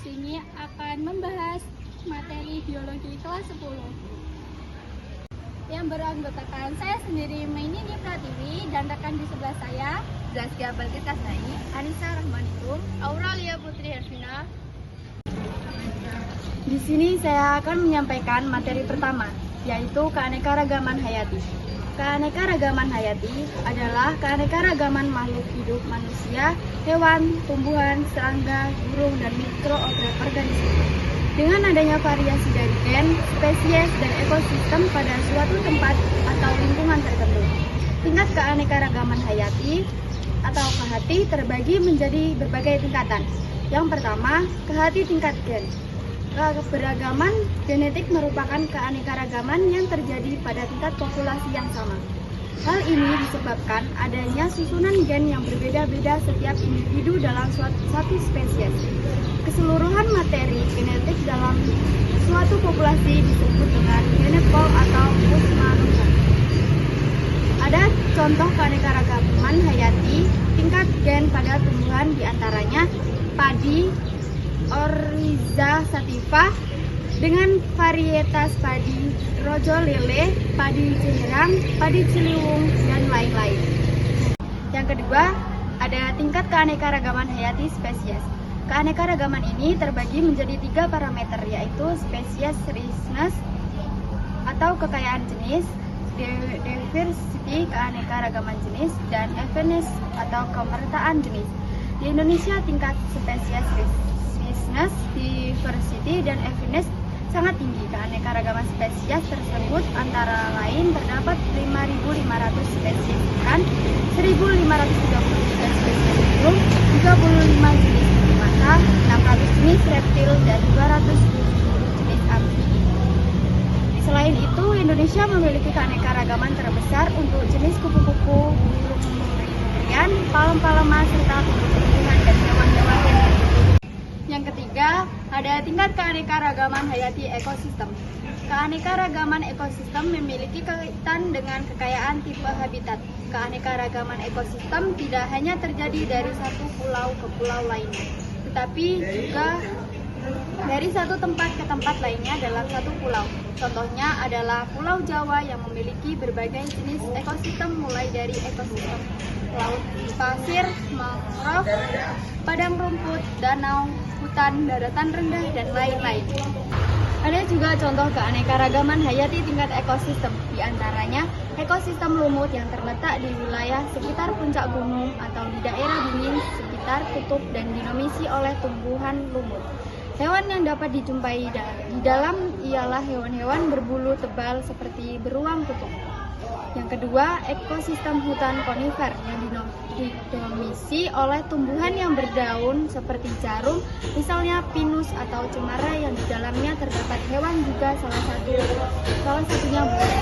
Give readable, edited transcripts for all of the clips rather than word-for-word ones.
sini akan membahas materi biologi kelas 10 yang beranggotakan saya sendiri, Mainini Pratiwi, dan rekan di sebelah saya Zaskia Balkisasnai, Anissa Rahmanikum, Auralia Putri Hervina. Di sini saya akan menyampaikan materi pertama, yaitu keanekaragaman hayati. Keanekaragaman hayati adalah keanekaragaman makhluk hidup manusia, hewan, tumbuhan, serangga, burung, dan mikroorganisme. Dengan adanya variasi dari gen, spesies, dan ekosistem pada suatu tempat atau lingkungan tertentu. Tingkat keanekaragaman hayati atau KHT terbagi menjadi berbagai tingkatan. Yang pertama, KHT tingkat gen. Keberagaman genetik merupakan keanekaragaman yang terjadi pada tingkat populasi yang sama. Hal ini disebabkan adanya susunan gen yang berbeda-beda setiap individu dalam satu spesies. Keseluruhan materi genetik dalam suatu populasi disebut dengan genpool atau pusmanukan. Ada contoh keanekaragaman hayati tingkat gen pada tumbuhan, diantaranya padi, Oryza sativa dengan varietas padi rojo lele, padi ciherang, padi ciliwung, dan lain-lain. Yang kedua, ada tingkat keanekaragaman hayati spesies. Keanekaragaman ini terbagi menjadi 3 parameter, yaitu spesies richness atau kekayaan jenis, diversity keanekaragaman jenis, dan evenness atau kemerataan jenis. Di Indonesia tingkat spesies richness, diversity, dan evenness sangat tinggi. Keanekaragaman spesies tersebut antara lain terdapat 5.500 spesies ikan, 1.533 spesies burung, 35 jenis primata, 600 jenis reptil, dan 200 jenis amfibi. Selain itu, Indonesia memiliki keanekaragaman terbesar untuk jenis kupu-kupu, burung-burung, palem-palema, serta tumbuh-tumbuhan dan hewan-hewan lain. Yang ketiga, ada tingkat keanekaragaman hayati ekosistem. Keanekaragaman ekosistem memiliki kaitan dengan kekayaan tipe habitat. Keanekaragaman ekosistem tidak hanya terjadi dari satu pulau ke pulau lainnya, tetapi juga dari satu tempat ke tempat lainnya dalam satu pulau. Contohnya adalah Pulau Jawa yang memiliki berbagai jenis ekosistem, mulai dari ekosistem laut pasir, mangrove, padang rumput, danau, hutan, daratan rendah, dan lain-lain. Ada juga contoh keanekaragaman hayati tingkat ekosistem, di antaranya ekosistem lumut yang terletak di wilayah sekitar puncak gunung atau di daerah dingin sekitar kutub dan didominasi oleh tumbuhan lumut. Hewan yang dapat dijumpai di dalam ialah hewan-hewan berbulu tebal seperti beruang kutub. Yang kedua, ekosistem hutan konifer yang didominasi oleh tumbuhan yang berdaun seperti jarum, misalnya pinus atau cemara, yang di dalamnya terdapat hewan juga, salah satunya burung.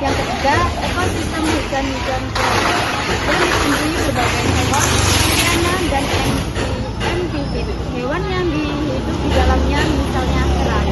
Yang ketiga, ekosistem hujan-hujan yang ditumbuhi berbagai hewan, ikan dan amfibia. Hewan yang hidup di dalamnya misalnya kerang.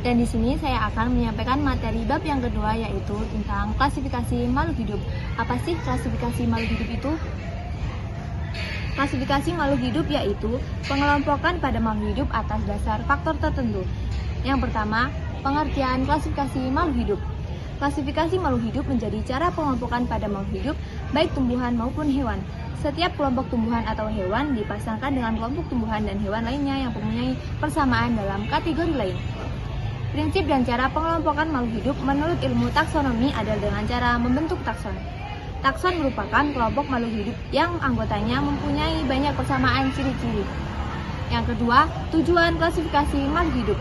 Dan di sini saya akan menyampaikan materi bab yang kedua, yaitu tentang klasifikasi makhluk hidup. Apa sih klasifikasi makhluk hidup itu? Klasifikasi makhluk hidup yaitu pengelompokan pada makhluk hidup atas dasar faktor tertentu. Yang pertama, pengertian klasifikasi makhluk hidup. Klasifikasi makhluk hidup menjadi cara pengelompokan pada makhluk hidup, baik tumbuhan maupun hewan. Setiap kelompok tumbuhan atau hewan dipasangkan dengan kelompok tumbuhan dan hewan lainnya yang mempunyai persamaan dalam kategori lain. Prinsip dan cara pengelompokan makhluk hidup menurut ilmu taksonomi adalah dengan cara membentuk takson. Takson merupakan kelompok makhluk hidup yang anggotanya mempunyai banyak persamaan ciri-ciri. Yang kedua, tujuan klasifikasi makhluk hidup.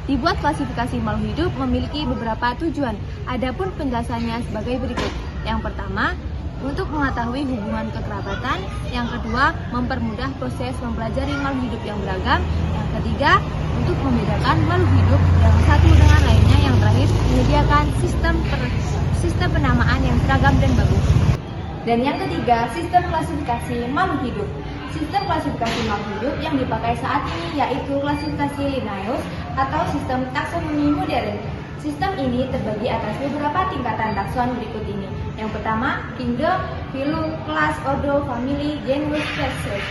Dibuat klasifikasi makhluk hidup memiliki beberapa tujuan. Adapun penjelasannya sebagai berikut. Yang pertama, untuk mengetahui hubungan kekerabatan. Yang kedua, mempermudah proses mempelajari makhluk hidup yang beragam. Yang ketiga, untuk membedakan makhluk hidup yang satu dengan lainnya. Yang terakhir, menyediakan sistem penamaan yang seragam dan bagus. Dan yang ketiga, sistem klasifikasi makhluk hidup. Sistem klasifikasi makhluk hidup yang dipakai saat ini yaitu klasifikasi Linnaeus atau sistem taksonomi modern. Sistem ini terbagi atas beberapa tingkatan takson berikut ini. Yang pertama, kingdom, phylum, kelas, ordo, family, genus, species.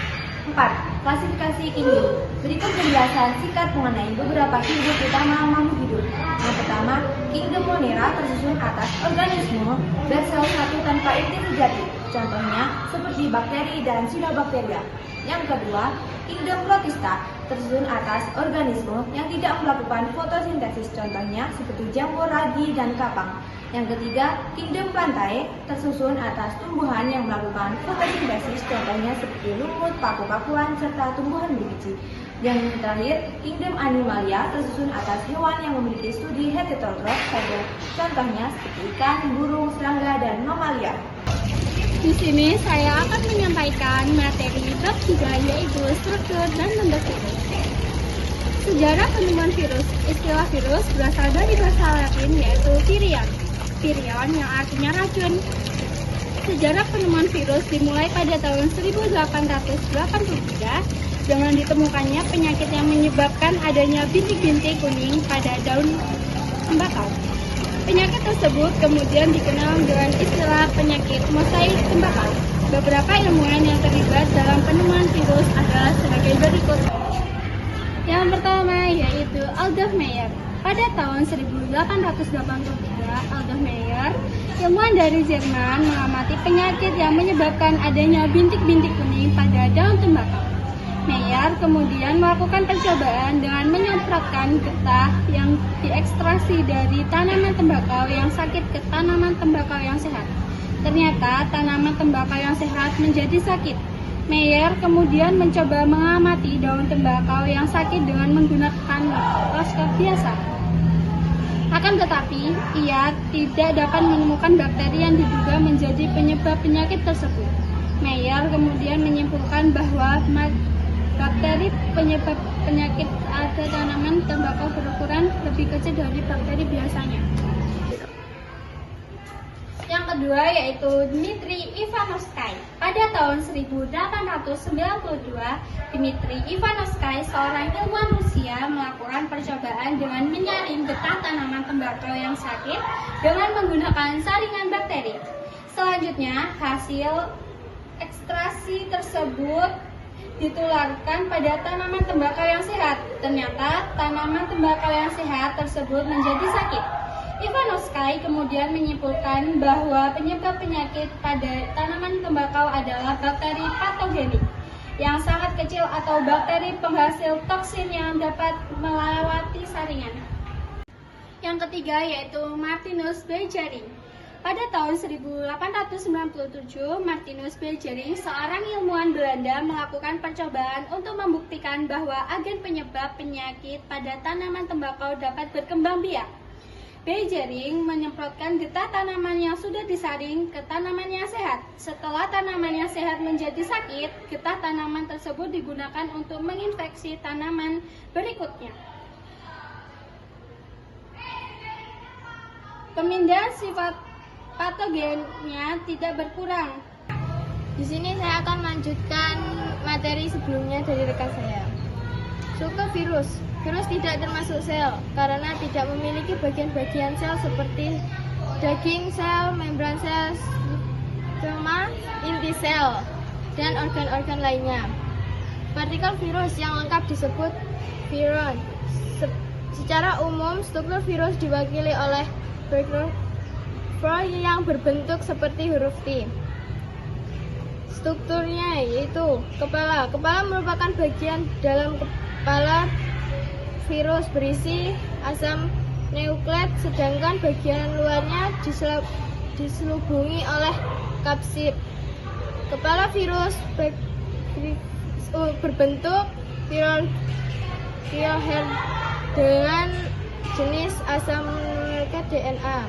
4. Klasifikasi kingdom. Berikut penjelasan singkat mengenai beberapa kingdom utama makhluk hidup. Yang pertama, kingdom Monera tersusun atas organisme bersel satu tanpa inti sejati. Contohnya seperti bakteri dan cyanobacteria. Yang kedua, kingdom Protista tersusun atas organisme yang tidak melakukan fotosintesis. Contohnya seperti jamur, ragi, dan kapang. Yang ketiga, kingdom Plantae tersusun atas tumbuhan yang melakukan fotosintesis, contohnya seperti lumut, paku-pakuan, serta tumbuhan berbiji. Yang terakhir, kingdom Animalia tersusun atas hewan yang memiliki studi heterotrof saja, contohnya seperti ikan, burung, serangga, dan mamalia. Di sini saya akan menyampaikan materi bab 3, yaitu struktur dan bentuk virus. Sejarah penemuan virus. Istilah virus berasal dari bahasa Latin yaitu virion. Virion yang artinya racun. Sejarah penemuan virus dimulai pada tahun 1883 dengan ditemukannya penyakit yang menyebabkan adanya bintik-bintik kuning pada daun tembakau. Penyakit tersebut kemudian dikenal dengan istilah penyakit mosaik tembakau. Beberapa ilmuwan yang terlibat dalam penemuan virus adalah sebagai berikut. Yang pertama yaitu Adolf Meyer. Pada tahun 1883, Adolf Meyer, ilmuwan dari Jerman, mengamati penyakit yang menyebabkan adanya bintik-bintik kuning pada daun tembakau. Meyer kemudian melakukan percobaan dengan menyemprotkan getah yang diekstraksi dari tanaman tembakau yang sakit ke tanaman tembakau yang sehat. Ternyata tanaman tembakau yang sehat menjadi sakit. Meyer kemudian mencoba mengamati daun tembakau yang sakit dengan menggunakan mikroskop biasa. Akan tetapi, ia tidak dapat menemukan bakteri yang diduga menjadi penyebab penyakit tersebut. Meyer kemudian menyimpulkan bahwa bakteri penyebab penyakit pada tanaman tembakau berukuran lebih kecil dari bakteri biasanya. Yang kedua yaitu Dmitri Ivanovsky. Pada tahun 1892, Dmitri Ivanovsky, seorang ilmuwan Rusia, melakukan percobaan dengan menyaring getah tanaman tembakau yang sakit dengan menggunakan saringan bakteri. Selanjutnya, hasil ekstraksi tersebut ditularkan pada tanaman tembakau yang sehat. Ternyata tanaman tembakau yang sehat tersebut menjadi sakit. Ivanovsky kemudian menyimpulkan bahwa penyebab penyakit pada tanaman tembakau adalah bakteri patogenik yang sangat kecil atau bakteri penghasil toksin yang dapat melewati saringan. Yang ketiga yaitu Martinus Beijering. Pada tahun 1897, Martinus Beijering, seorang ilmuwan Belanda, melakukan percobaan untuk membuktikan bahwa agen penyebab penyakit pada tanaman tembakau dapat berkembang biak. Beijering menyemprotkan getah tanaman yang sudah disaring ke tanaman yang sehat. Setelah tanaman yang sehat menjadi sakit, getah tanaman tersebut digunakan untuk menginfeksi tanaman berikutnya. Pemindahan sifat patogennya tidak berkurang. Di sini saya akan melanjutkan materi sebelumnya dari rekan saya. Struktur virus. Virus tidak termasuk sel karena tidak memiliki bagian-bagian sel seperti daging sel, membran sel, sperma, inti sel, dan organ-organ lainnya. Partikel virus yang lengkap disebut viron. Secara umum, struktur virus diwakili oleh partikel yang berbentuk seperti huruf T. Strukturnya yaitu kepala. Kepala merupakan bagian dalam kepala virus berisi asam nukleat, sedangkan bagian luarnya diselubungi oleh kapsid. Kepala virus berbentuk viroher dengan jenis asam nukleat DNA.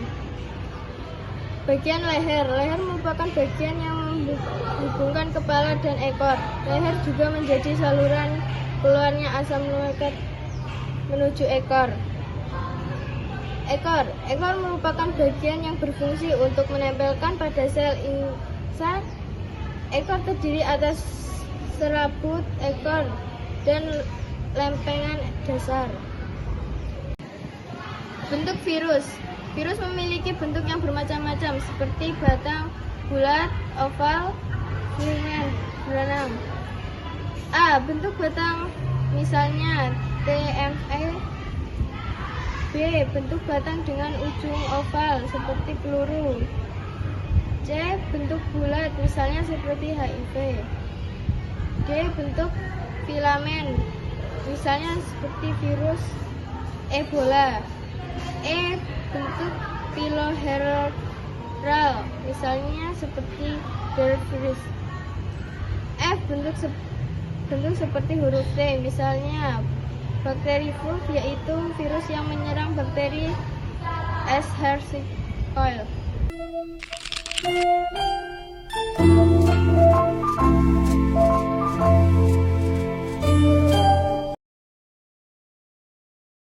Bagian leher. Leher merupakan bagian yang menghubungkan kepala dan ekor. Leher juga menjadi saluran keluarnya asam nukleat menuju ekor. Ekor merupakan bagian yang berfungsi untuk menempelkan pada sel insan. Ekor terdiri atas serabut ekor dan lempengan dasar. Bentuk virus. Virus memiliki bentuk yang bermacam-macam seperti batang, bulat, oval, bulanam. A. Bentuk batang misalnya TME. B. Bentuk batang dengan ujung oval seperti peluru. C. Bentuk bulat misalnya seperti HIV. D. Bentuk filamen misalnya seperti virus Ebola. E. Bentuk piloheral misalnya seperti virus. F. Bentuk seperti huruf T misalnya bakteri flu, yaitu virus yang menyerang bakteri Escherichia coli.